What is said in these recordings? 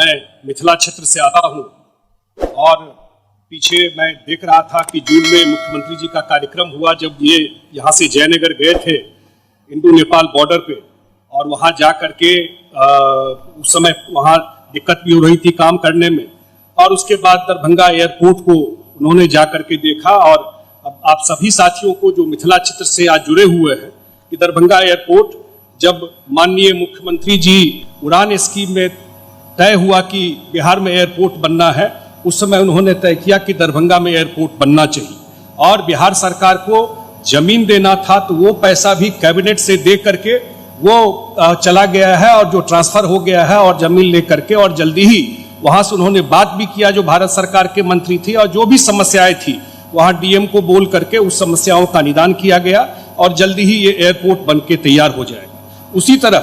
मैं मिथिला क्षेत्र से आता हूं और पीछे मैं देख रहा था कि जून में मुख्यमंत्री जी का कार्यक्रम हुआ जब ये यहाँ से जयनगर गए थे इंडो नेपाल बॉर्डर पे, और वहाँ जा करके उस समय वहाँ दिक्कत भी हो रही थी काम करने में, और उसके बाद दरभंगा एयरपोर्ट को उन्होंने जा करके देखा। और अब आप सभी साथियों को जो मिथिला क्षेत्र से आज जुड़े हुए हैं कि दरभंगा एयरपोर्ट जब माननीय मुख्यमंत्री जी उड़ान स्कीम में तय हुआ कि बिहार में एयरपोर्ट बनना है, उस समय उन्होंने तय किया कि दरभंगा में एयरपोर्ट बनना चाहिए, और बिहार सरकार को जमीन देना था तो वो पैसा भी कैबिनेट से दे करके वो चला गया है और जो ट्रांसफर हो गया है, और जमीन ले करके और जल्दी ही वहां से उन्होंने बात भी किया जो भारत सरकार के मंत्री थे, और जो भी समस्याएं थी वहां डीएम को बोल करके उस समस्याओं का निदान किया गया और जल्दी ही ये एयरपोर्ट बन के तैयार हो जाएगा। उसी तरह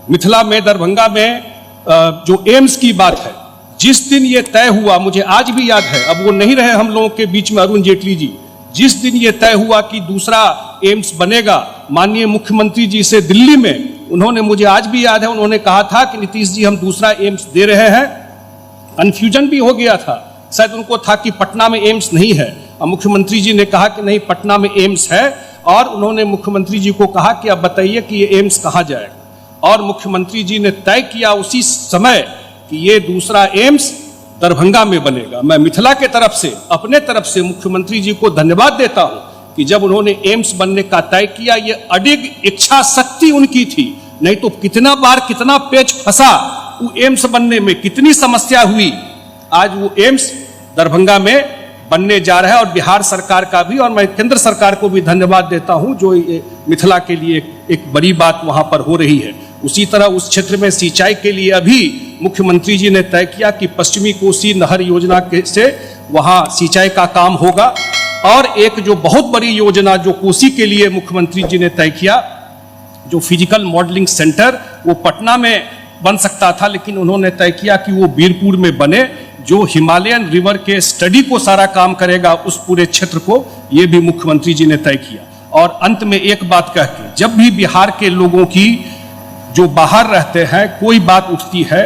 मिथिला में दरभंगा में जो एम्स की बात है, जिस दिन ये तय हुआ, मुझे आज भी याद है, अब वो नहीं रहे हम लोगों के बीच में अरुण जेटली जी, जिस दिन ये तय हुआ कि दूसरा एम्स बनेगा, माननीय मुख्यमंत्री जी से दिल्ली में उन्होंने, मुझे आज भी याद है, उन्होंने कहा था कि नीतीश जी हम दूसरा एम्स दे रहे हैं। कंफ्यूजन भी हो गया था, शायद उनको था कि पटना में एम्स नहीं है, और मुख्यमंत्री जी ने कहा कि नहीं पटना में एम्स है, और उन्होंने मुख्यमंत्री जी को कहा कि अब बताइए कि ये एम्स कहाँ जाएगा, और मुख्यमंत्री जी ने तय किया उसी समय कि ये दूसरा एम्स दरभंगा में बनेगा। मैं मिथिला के तरफ से, अपने तरफ से मुख्यमंत्री जी को धन्यवाद देता हूं कि जब उन्होंने एम्स बनने का तय किया, ये अडिग इच्छा शक्ति उनकी थी, नहीं तो कितना बार कितना पेच फंसा वो एम्स बनने में, कितनी समस्या हुई, आज वो एम्स दरभंगा में बनने जा रहा है। और बिहार सरकार का भी, और मैं केंद्र सरकार को भी धन्यवाद देता हूं जो मिथिला के लिए एक बड़ी बात वहां पर हो रही है। उसी तरह उस क्षेत्र में सिंचाई के लिए अभी मुख्यमंत्री जी ने तय किया कि पश्चिमी कोसी नहर योजना से वहां सिंचाई का काम होगा, और एक जो बहुत बड़ी योजना जो कोसी के लिए मुख्यमंत्री जी ने तय किया, जो फिजिकल मॉडलिंग सेंटर, वो पटना में बन सकता था, लेकिन उन्होंने तय किया कि वो बीरपुर में बने, जो हिमालयन रिवर के स्टडी को सारा काम करेगा उस पूरे क्षेत्र को, ये भी मुख्यमंत्री जी ने तय किया। और अंत में एक बात कह के, जब भी बिहार के लोगों की जो बाहर रहते हैं कोई बात उठती है,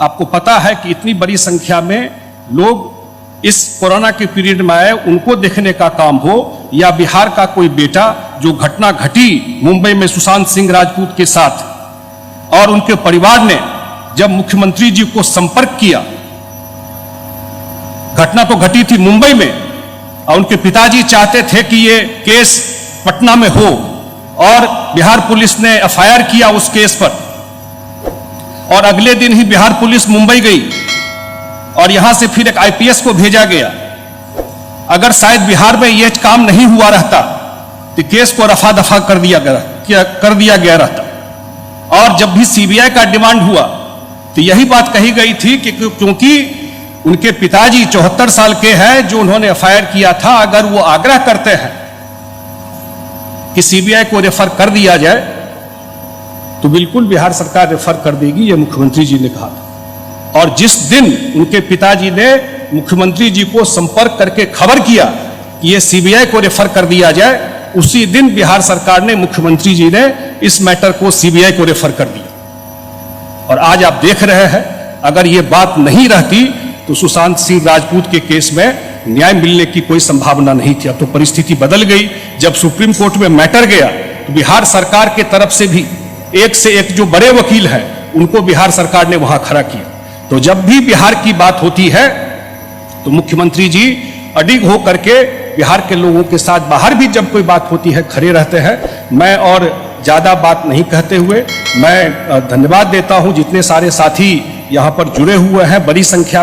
आपको पता है कि इतनी बड़ी संख्या में लोग इस कोरोना के पीरियड में आए, उनको देखने का काम हो, या बिहार का कोई बेटा, जो घटना घटी मुंबई में सुशांत सिंह राजपूत के साथ, और उनके परिवार ने जब मुख्यमंत्री जी को संपर्क किया, घटना तो घटी थी मुंबई में, और उनके पिताजी चाहते थे कि ये केस पटना में हो, और बिहार पुलिस ने एफआईआर किया उस केस पर, और अगले दिन ही बिहार पुलिस मुंबई गई, और यहां से फिर एक आईपीएस को भेजा गया। अगर शायद बिहार में यह काम नहीं हुआ रहता तो केस को रफा दफा कर दिया गया रहता। और जब भी सीबीआई का डिमांड हुआ तो यही बात कही गई थी कि क्योंकि उनके पिताजी 74 साल के हैं, जो उन्होंने एफआईआर किया था, अगर वो आग्रह करते हैं कि सीबीआई को रेफर कर दिया जाए तो बिल्कुल बिहार सरकार रेफर कर देगी, ये मुख्यमंत्री जी ने कहा था। और जिस दिन उनके पिताजी ने मुख्यमंत्री जी को संपर्क करके खबर किया कि ये सीबीआई को रेफर कर दिया जाए, उसी दिन बिहार सरकार ने, मुख्यमंत्री जी ने इस मैटर को सीबीआई को रेफर कर दिया। और आज आप देख रहे हैं, अगर ये बात नहीं रहती तो सुशांत सिंह राजपूत के केस में न्याय मिलने की कोई संभावना नहीं थी। अब तो परिस्थिति बदल गई। जब सुप्रीम कोर्ट में मैटर गया तो बिहार सरकार के तरफ से भी एक से एक जो बड़े वकील हैं उनको बिहार सरकार ने वहां खड़ा किया। तो जब भी बिहार की बात होती है तो मुख्यमंत्री जी अडिग हो करके बिहार के लोगों के साथ, बाहर भी जब कोई बात होती है, खड़े रहते हैं। मैं और ज्यादा बात नहीं कहते हुए मैं धन्यवाद देता हूं जितने सारे साथी यहां पर जुड़े हुए हैं, बड़ी संख्या